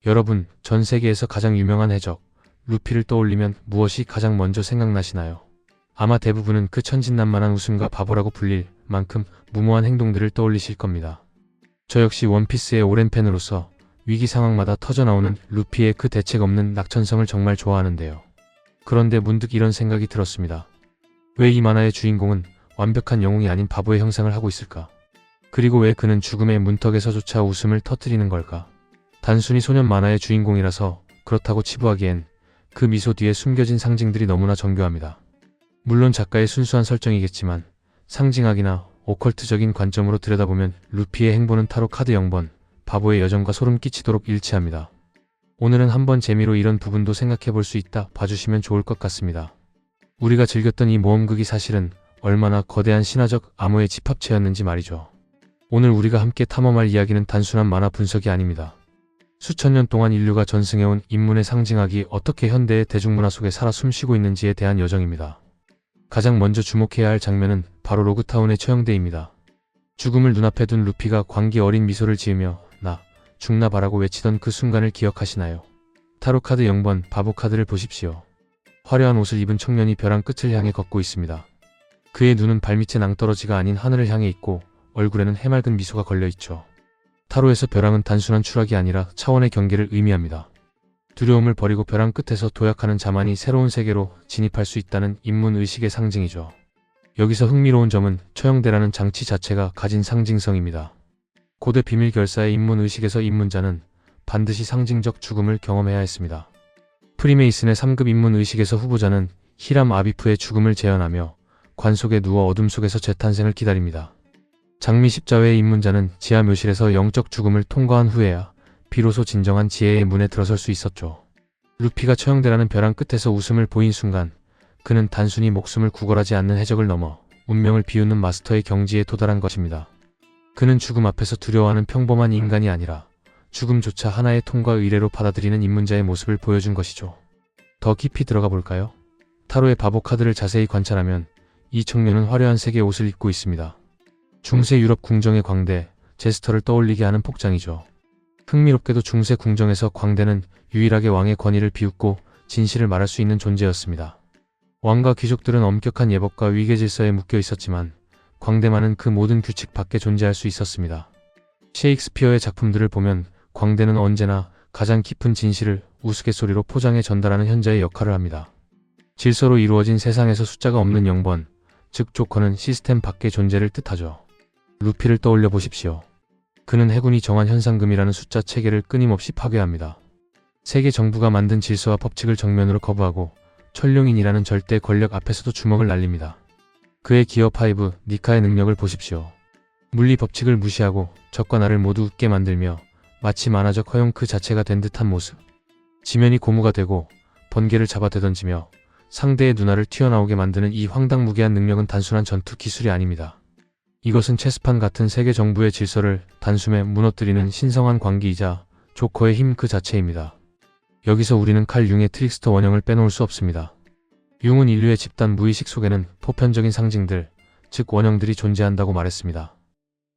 여러분, 전 세계에서 가장 유명한 해적, 루피를 떠올리면 무엇이 가장 먼저 생각나시나요? 아마 대부분은 그 천진난만한 웃음과 바보라고 불릴 만큼 무모한 행동들을 떠올리실 겁니다. 저 역시 원피스의 오랜 팬으로서 위기 상황마다 터져나오는 루피의 그 대책 없는 낙천성을 정말 좋아하는데요. 그런데 문득 이런 생각이 들었습니다. 왜 이 만화의 주인공은 완벽한 영웅이 아닌 바보의 형상을 하고 있을까? 그리고 왜 그는 죽음의 문턱에서조차 웃음을 터뜨리는 걸까? 단순히 소년 만화의 주인공이라서 그렇다고 치부하기엔 그 미소 뒤에 숨겨진 상징들이 너무나 정교합니다. 물론 작가의 순수한 설정이겠지만 상징학이나 오컬트적인 관점으로 들여다보면 루피의 행보는 타로 카드 0번, 바보의 여정과 소름 끼치도록 일치합니다. 오늘은 한번 재미로 이런 부분도 생각해볼 수 있다 봐주시면 좋을 것 같습니다. 우리가 즐겼던 이 모험극이 사실은 얼마나 거대한 신화적 암호의 집합체였는지 말이죠. 오늘 우리가 함께 탐험할 이야기는 단순한 만화 분석이 아닙니다. 수천 년 동안 인류가 전승해온 인문의 상징학이 어떻게 현대의 대중문화 속에 살아 숨쉬고 있는지에 대한 여정입니다. 가장 먼저 주목해야 할 장면은 바로 로그타운의 처형대입니다. 죽음을 눈앞에 둔 루피가 광기 어린 미소를 지으며 나 죽나 봐라고 외치던 그 순간을 기억하시나요? 타로카드 0번 바보 카드를 보십시오. 화려한 옷을 입은 청년이 벼랑 끝을 향해 걷고 있습니다. 그의 눈은 발밑의 낭떠러지가 아닌 하늘을 향해 있고 얼굴에는 해맑은 미소가 걸려있죠. 타로에서 벼랑은 단순한 추락이 아니라 차원의 경계를 의미합니다. 두려움을 버리고 벼랑 끝에서 도약하는 자만이 새로운 세계로 진입할 수 있다는 인문의식의 상징이죠. 여기서 흥미로운 점은 처형대라는 장치 자체가 가진 상징성입니다. 고대 비밀결사의 인문의식에서 입문자는 반드시 상징적 죽음을 경험해야 했습니다. 프리메이슨의 3급 인문의식에서 후보자는 히람 아비프의 죽음을 재현하며 관 속에 누워 어둠 속에서 재탄생을 기다립니다. 장미 십자회의 입문자는 지하 묘실에서 영적 죽음을 통과한 후에야 비로소 진정한 지혜의 문에 들어설 수 있었죠. 루피가 처형대라는 벼랑 끝에서 웃음을 보인 순간 그는 단순히 목숨을 구걸하지 않는 해적을 넘어 운명을 비웃는 마스터의 경지에 도달한 것입니다. 그는 죽음 앞에서 두려워하는 평범한 인간이 아니라 죽음조차 하나의 통과 의례로 받아들이는 입문자의 모습을 보여준 것이죠. 더 깊이 들어가 볼까요? 타로의 바보 카드를 자세히 관찰하면 이 청년은 화려한 색의 옷을 입고 있습니다. 중세 유럽 궁정의 광대, 제스터를 떠올리게 하는 복장이죠. 흥미롭게도 중세 궁정에서 광대는 유일하게 왕의 권위를 비웃고 진실을 말할 수 있는 존재였습니다. 왕과 귀족들은 엄격한 예법과 위계 질서에 묶여 있었지만 광대만은 그 모든 규칙 밖에 존재할 수 있었습니다. 셰익스피어의 작품들을 보면 광대는 언제나 가장 깊은 진실을 우스갯소리로 포장해 전달하는 현자의 역할을 합니다. 질서로 이루어진 세상에서 숫자가 없는 0번, 즉 조커는 시스템 밖의 존재를 뜻하죠. 루피를 떠올려 보십시오. 그는 해군이 정한 현상금이라는 숫자 체계를 끊임없이 파괴합니다. 세계 정부가 만든 질서와 법칙을 정면으로 거부하고 천룡인이라는 절대 권력 앞에서도 주먹을 날립니다. 그의 기업 하이브, 니카의 능력을 보십시오. 물리 법칙을 무시하고 적과 나를 모두 웃게 만들며 마치 만화적 허용 그 자체가 된 듯한 모습. 지면이 고무가 되고 번개를 잡아대던지며 상대의 눈알을 튀어나오게 만드는 이 황당무계한 능력은 단순한 전투 기술이 아닙니다. 이것은 체스판 같은 세계 정부의 질서를 단숨에 무너뜨리는 신성한 광기이자 조커의 힘 그 자체입니다. 여기서 우리는 칼 융의 트릭스터 원형을 빼놓을 수 없습니다. 융은 인류의 집단 무의식 속에는 보편적인 상징들, 즉 원형들이 존재한다고 말했습니다.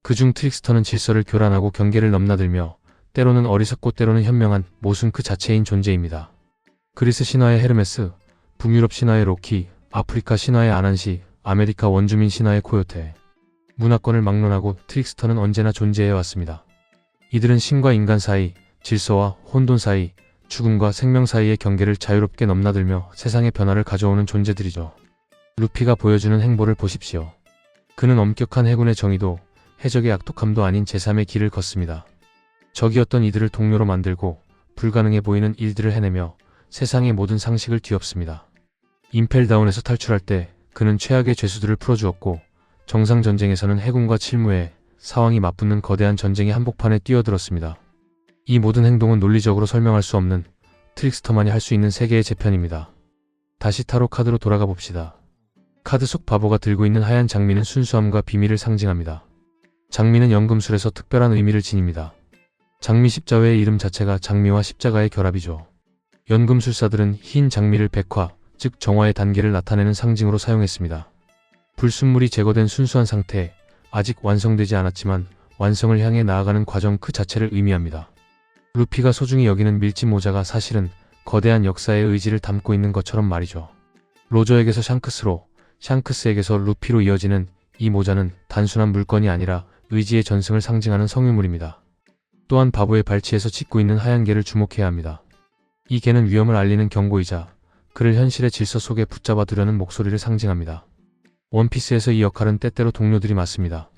그중 트릭스터는 질서를 교란하고 경계를 넘나들며 때로는 어리석고 때로는 현명한 모순 그 자체인 존재입니다. 그리스 신화의 헤르메스, 북유럽 신화의 로키, 아프리카 신화의 아난시, 아메리카 원주민 신화의 코요테. 문화권을 막론하고 트릭스터는 언제나 존재해왔습니다. 이들은 신과 인간 사이, 질서와 혼돈 사이, 죽음과 생명 사이의 경계를 자유롭게 넘나들며 세상의 변화를 가져오는 존재들이죠. 루피가 보여주는 행보를 보십시오. 그는 엄격한 해군의 정의도 해적의 악독함도 아닌 제3의 길을 걷습니다. 적이었던 이들을 동료로 만들고 불가능해 보이는 일들을 해내며 세상의 모든 상식을 뒤엎습니다. 임펠다운에서 탈출할 때 그는 최악의 죄수들을 풀어주었고 정상전쟁에서는 해군과 칠무에 사왕이 맞붙는 거대한 전쟁의 한복판에 뛰어들었습니다. 이 모든 행동은 논리적으로 설명할 수 없는 트릭스터만이 할 수 있는 세계의 재편입니다. 다시 타로 카드로 돌아가 봅시다. 카드 속 바보가 들고 있는 하얀 장미는 순수함과 비밀을 상징합니다. 장미는 연금술에서 특별한 의미를 지닙니다. 장미 십자회의 이름 자체가 장미와 십자가의 결합이죠. 연금술사들은 흰 장미를 백화, 즉 정화의 단계를 나타내는 상징으로 사용했습니다. 불순물이 제거된 순수한 상태, 아직 완성되지 않았지만 완성을 향해 나아가는 과정 그 자체를 의미합니다. 루피가 소중히 여기는 밀짚 모자가 사실은 거대한 역사의 의지를 담고 있는 것처럼 말이죠. 로저에게서 샹크스로, 샹크스에게서 루피로 이어지는 이 모자는 단순한 물건이 아니라 의지의 전승을 상징하는 성유물입니다. 또한 바보의 발치에서 짖고 있는 하얀 개를 주목해야 합니다. 이 개는 위험을 알리는 경고이자 그를 현실의 질서 속에 붙잡아 두려는 목소리를 상징합니다. 원피스에서 이 역할은 때때로 동료들이 맡습니다.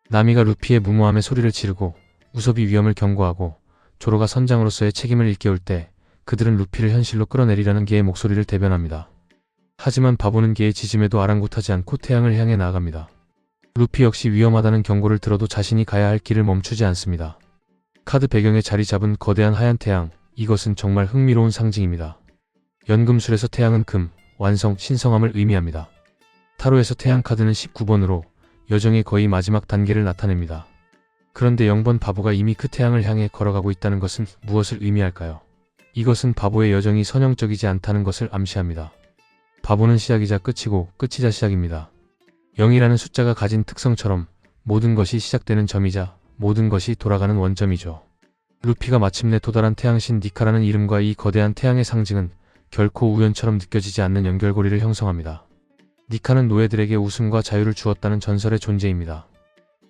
나미가 루피의 무모함에 소리를 지르고 우섭이 위험을 경고하고 조로가 선장으로서의 책임을 일깨울 때 그들은 루피를 현실로 끌어내리려는 개의 목소리를 대변합니다. 하지만 바보는 개의 짖음에도 아랑곳하지 않고 태양을 향해 나아갑니다. 루피 역시 위험하다는 경고를 들어도 자신이 가야 할 길을 멈추지 않습니다. 카드 배경에 자리 잡은 거대한 하얀 태양, 이것은 정말 흥미로운 상징입니다. 연금술에서 태양은 금, 완성, 신성함을 의미합니다. 타로에서 태양 카드는 19번으로 여정의 거의 마지막 단계를 나타냅니다. 그런데 0번 바보가 이미 그 태양을 향해 걸어가고 있다는 것은 무엇을 의미할까요? 이것은 바보의 여정이 선형적이지 않다는 것을 암시합니다. 바보는 시작이자 끝이고 끝이자 시작입니다. 0이라는 숫자가 가진 특성처럼 모든 것이 시작되는 점이자 모든 것이 돌아가는 원점이죠. 루피가 마침내 도달한 태양신 니카라는 이름과 이 거대한 태양의 상징은 결코 우연처럼 느껴지지 않는 연결고리를 형성합니다. 니카는 노예들에게 웃음과 자유를 주었다는 전설의 존재입니다.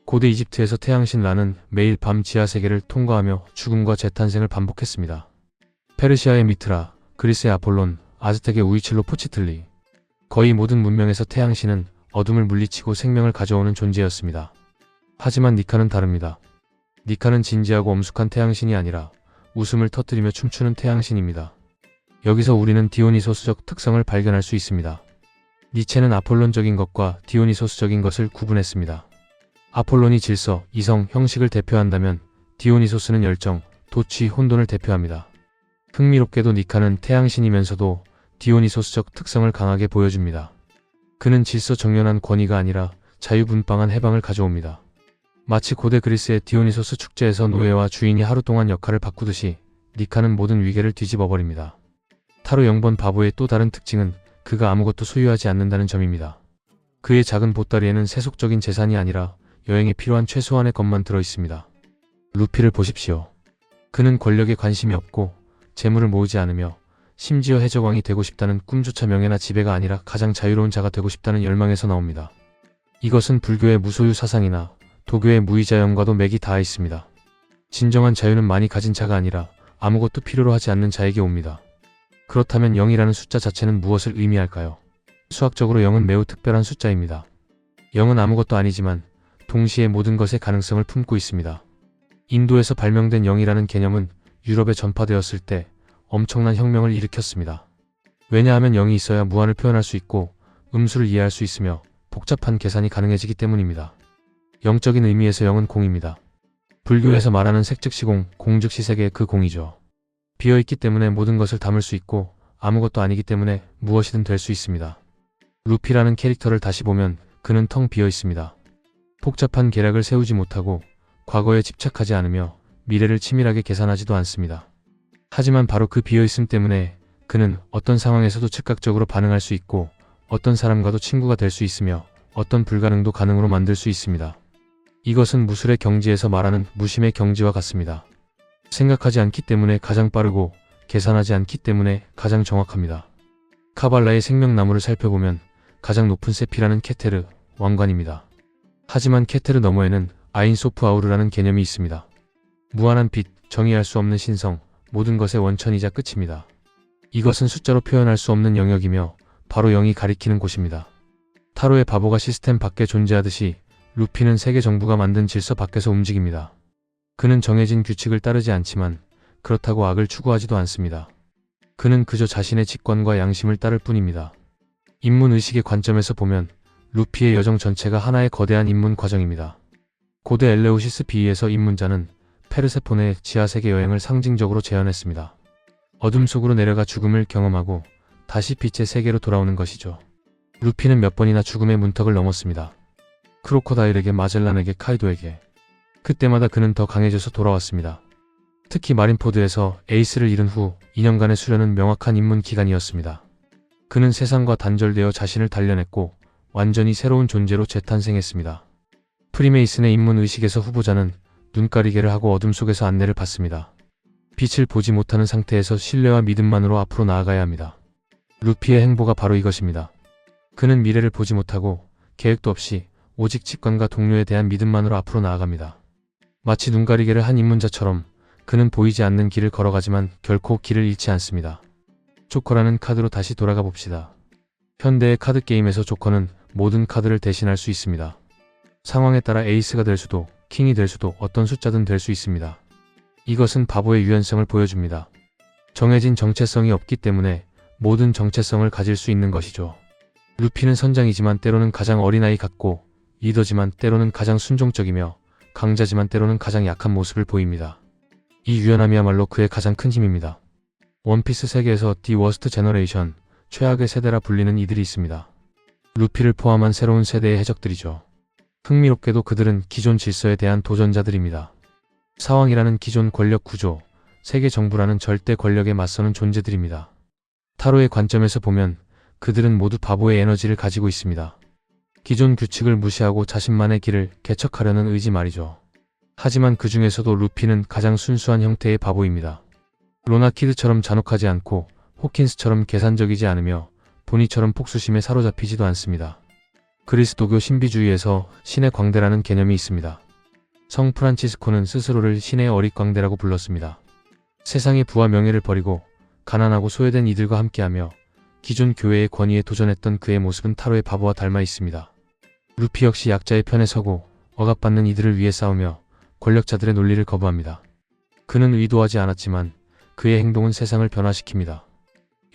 고대 이집트에서 태양신 라는 매일 밤 지하세계를 통과하며 죽음과 재탄생을 반복했습니다. 페르시아의 미트라, 그리스의 아폴론, 아즈텍의 우이칠로포치틀리, 거의 모든 문명에서 태양신은 어둠을 물리치고 생명을 가져오는 존재였습니다. 하지만 니카는 다릅니다. 니카는 진지하고 엄숙한 태양신이 아니라 웃음을 터뜨리며 춤추는 태양신입니다. 여기서 우리는 디오니소스적 특성을 발견할 수 있습니다. 니체는 아폴론적인 것과 디오니소스적인 것을 구분했습니다. 아폴론이 질서, 이성, 형식을 대표한다면 디오니소스는 열정, 도취, 혼돈을 대표합니다. 흥미롭게도 니카는 태양신이면서도 디오니소스적 특성을 강하게 보여줍니다. 그는 질서 정연한 권위가 아니라 자유분방한 해방을 가져옵니다. 마치 고대 그리스의 디오니소스 축제에서 노예와 주인이 하루 동안 역할을 바꾸듯이 니카는 모든 위계를 뒤집어버립니다. 타로 0번 바보의 또 다른 특징은 그가 아무것도 소유하지 않는다는 점입니다. 그의 작은 보따리에는 세속적인 재산이 아니라 여행에 필요한 최소한의 것만 들어있습니다. 루피를 보십시오. 그는 권력에 관심이 없고 재물을 모으지 않으며 심지어 해적왕이 되고 싶다는 꿈조차 명예나 지배가 아니라 가장 자유로운 자가 되고 싶다는 열망에서 나옵니다. 이것은 불교의 무소유 사상이나 도교의 무의자영과도 맥이 닿아 있습니다. 진정한 자유는 많이 가진 자가 아니라 아무것도 필요로 하지 않는 자에게 옵니다. 그렇다면 0이라는 숫자 자체는 무엇을 의미할까요? 수학적으로 0은 매우 특별한 숫자입니다. 0은 아무것도 아니지만 동시에 모든 것의 가능성을 품고 있습니다. 인도에서 발명된 0이라는 개념은 유럽에 전파되었을 때 엄청난 혁명을 일으켰습니다. 왜냐하면 0이 있어야 무한을 표현할 수 있고 음수를 이해할 수 있으며 복잡한 계산이 가능해지기 때문입니다. 영적인 의미에서 0은 공입니다. 불교에서 말하는 색즉시공, 공즉시 세계의 그 공이죠. 비어있기 때문에 모든 것을 담을 수 있고 아무것도 아니기 때문에 무엇이든 될 수 있습니다. 루피라는 캐릭터를 다시 보면 그는 텅 비어 있습니다. 복잡한 계략을 세우지 못하고 과거에 집착하지 않으며 미래를 치밀하게 계산하지도 않습니다. 하지만 바로 그 비어있음 때문에 그는 어떤 상황에서도 즉각적으로 반응할 수 있고 어떤 사람과도 친구가 될 수 있으며 어떤 불가능도 가능으로 만들 수 있습니다. 이것은 무술의 경지에서 말하는 무심의 경지와 같습니다. 생각하지 않기 때문에 가장 빠르고 계산하지 않기 때문에 가장 정확합니다. 카발라의 생명나무를 살펴보면 가장 높은 세피라는 케테르, 왕관입니다. 하지만 케테르 너머에는 아인소프 아우르라는 개념이 있습니다. 무한한 빛, 정의할 수 없는 신성, 모든 것의 원천이자 끝입니다. 이것은 숫자로 표현할 수 없는 영역이며 바로 0이 가리키는 곳입니다. 타로의 바보가 시스템 밖에 존재하듯이 루피는 세계 정부가 만든 질서 밖에서 움직입니다. 그는 정해진 규칙을 따르지 않지만 그렇다고 악을 추구하지도 않습니다. 그는 그저 자신의 직관과 양심을 따를 뿐입니다. 인문의식의 관점에서 보면 루피의 여정 전체가 하나의 거대한 입문 과정입니다. 고대 엘레우시스 비위에서 입문자는 페르세포네의 지하세계 여행을 상징적으로 재현했습니다. 어둠 속으로 내려가 죽음을 경험하고 다시 빛의 세계로 돌아오는 것이죠. 루피는 몇 번이나 죽음의 문턱을 넘었습니다. 크로코다일에게, 마젤란에게, 카이도에게. 그때마다 그는 더 강해져서 돌아왔습니다. 특히 마린포드에서 에이스를 잃은 후 2년간의 수련은 명확한 입문 기간이었습니다. 그는 세상과 단절되어 자신을 단련했고 완전히 새로운 존재로 재탄생했습니다. 프리메이슨의 입문 의식에서 후보자는 눈가리개를 하고 어둠 속에서 안내를 받습니다. 빛을 보지 못하는 상태에서 신뢰와 믿음만으로 앞으로 나아가야 합니다. 루피의 행보가 바로 이것입니다. 그는 미래를 보지 못하고 계획도 없이 오직 직관과 동료에 대한 믿음만으로 앞으로 나아갑니다. 마치 눈가리개를 한 입문자처럼 그는 보이지 않는 길을 걸어가지만 결코 길을 잃지 않습니다. 조커라는 카드로 다시 돌아가 봅시다. 현대의 카드 게임에서 조커는 모든 카드를 대신할 수 있습니다. 상황에 따라 에이스가 될 수도, 킹이 될 수도, 어떤 숫자든 될 수 있습니다. 이것은 바보의 유연성을 보여줍니다. 정해진 정체성이 없기 때문에 모든 정체성을 가질 수 있는 것이죠. 루피는 선장이지만 때로는 가장 어린아이 같고, 리더지만 때로는 가장 순종적이며, 강자지만 때로는 가장 약한 모습을 보입니다. 이 유연함이야말로 그의 가장 큰 힘입니다. 원피스 세계에서 디 워스트 제너레이션, 최악의 세대라 불리는 이들이 있습니다. 루피를 포함한 새로운 세대의 해적들이죠. 흥미롭게도 그들은 기존 질서에 대한 도전자들입니다. 사왕이라는 기존 권력 구조, 세계 정부라는 절대 권력에 맞서는 존재들입니다. 타로의 관점에서 보면 그들은 모두 바보의 에너지를 가지고 있습니다. 기존 규칙을 무시하고 자신만의 길을 개척하려는 의지 말이죠. 하지만 그 중에서도 루피는 가장 순수한 형태의 바보입니다. 로나키드처럼 잔혹하지 않고 호킨스처럼 계산적이지 않으며 보니처럼 폭수심에 사로잡히지도 않습니다. 그리스도교 신비주의에서 신의 광대라는 개념이 있습니다. 성 프란치스코는 스스로를 신의 어릿광대라고 불렀습니다. 세상의 부와 명예를 버리고 가난하고 소외된 이들과 함께하며 기존 교회의 권위에 도전했던 그의 모습은 타로의 바보와 닮아 있습니다. 루피 역시 약자의 편에 서고 억압받는 이들을 위해 싸우며 권력자들의 논리를 거부합니다. 그는 의도하지 않았지만 그의 행동은 세상을 변화시킵니다.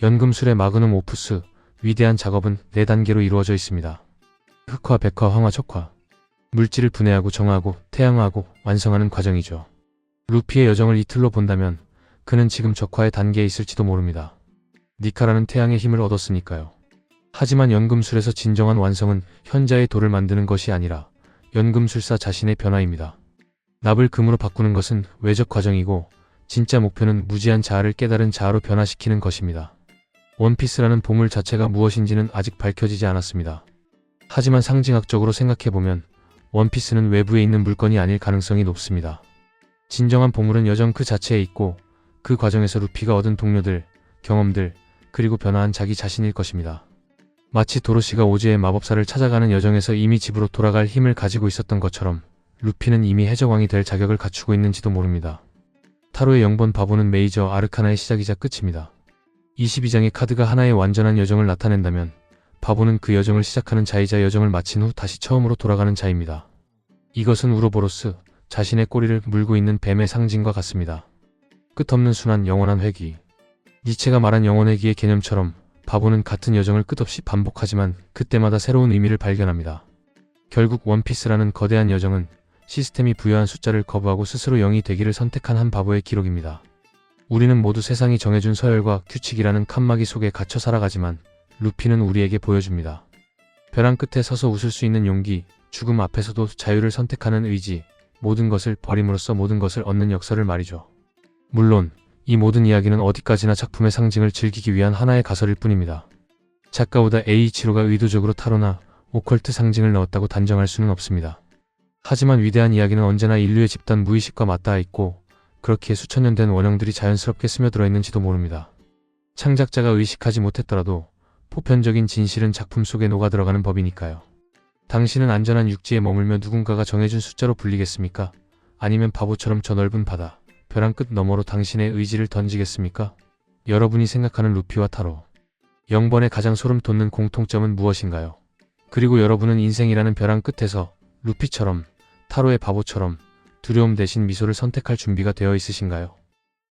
연금술의 마그눔 오프스, 위대한 작업은 4단계로 이루어져 있습니다. 흑화, 백화, 황화, 척화. 물질을 분해하고 정화하고 태양화하고 완성하는 과정이죠. 루피의 여정을 이틀로 본다면 그는 지금 적화의 단계에 있을지도 모릅니다. 니카라는 태양의 힘을 얻었으니까요. 하지만 연금술에서 진정한 완성은 현자의 돌을 만드는 것이 아니라 연금술사 자신의 변화입니다. 납을 금으로 바꾸는 것은 외적 과정이고 진짜 목표는 무지한 자아를 깨달은 자아로 변화시키는 것입니다. 원피스라는 보물 자체가 무엇인지는 아직 밝혀지지 않았습니다. 하지만 상징학적으로 생각해보면 원피스는 외부에 있는 물건이 아닐 가능성이 높습니다. 진정한 보물은 여정 그 자체에 있고 그 과정에서 루피가 얻은 동료들, 경험들, 그리고 변화한 자기 자신일 것입니다. 마치 도로시가 오즈의 마법사를 찾아가는 여정에서 이미 집으로 돌아갈 힘을 가지고 있었던 것처럼 루피는 이미 해적왕이 될 자격을 갖추고 있는지도 모릅니다. 타로의 영번 바보는 메이저 아르카나의 시작이자 끝입니다. 22장의 카드가 하나의 완전한 여정을 나타낸다면 바보는 그 여정을 시작하는 자이자 여정을 마친 후 다시 처음으로 돌아가는 자입니다. 이것은 우로보로스, 자신의 꼬리를 물고 있는 뱀의 상징과 같습니다. 끝없는 순환, 영원한 회귀. 니체가 말한 영원회귀의 개념처럼 바보는 같은 여정을 끝없이 반복하지만 그때마다 새로운 의미를 발견합니다. 결국 원피스라는 거대한 여정은 시스템이 부여한 숫자를 거부하고 스스로 0이 되기를 선택한 한 바보의 기록입니다. 우리는 모두 세상이 정해준 서열과 규칙이라는 칸막이 속에 갇혀 살아가지만 루피는 우리에게 보여줍니다. 벼랑 끝에 서서 웃을 수 있는 용기, 죽음 앞에서도 자유를 선택하는 의지, 모든 것을 버림으로써 모든 것을 얻는 역설을 말이죠. 물론 이 모든 이야기는 어디까지나 작품의 상징을 즐기기 위한 하나의 가설일 뿐입니다. 작가 오다 에이치로가 의도적으로 타로나 오컬트 상징을 넣었다고 단정할 수는 없습니다. 하지만 위대한 이야기는 언제나 인류의 집단 무의식과 맞닿아 있고 그렇기에 수천 년 된 원형들이 자연스럽게 스며들어 있는지도 모릅니다. 창작자가 의식하지 못했더라도 보편적인 진실은 작품 속에 녹아들어가는 법이니까요. 당신은 안전한 육지에 머물며 누군가가 정해준 숫자로 불리겠습니까? 아니면 바보처럼 저 넓은 바다, 벼랑 끝 너머로 당신의 의지를 던지겠습니까? 여러분이 생각하는 루피와 타로. 0번의 가장 소름 돋는 공통점은 무엇인가요? 그리고 여러분은 인생이라는 벼랑 끝에서 루피처럼, 타로의 바보처럼 두려움 대신 미소를 선택할 준비가 되어 있으신가요?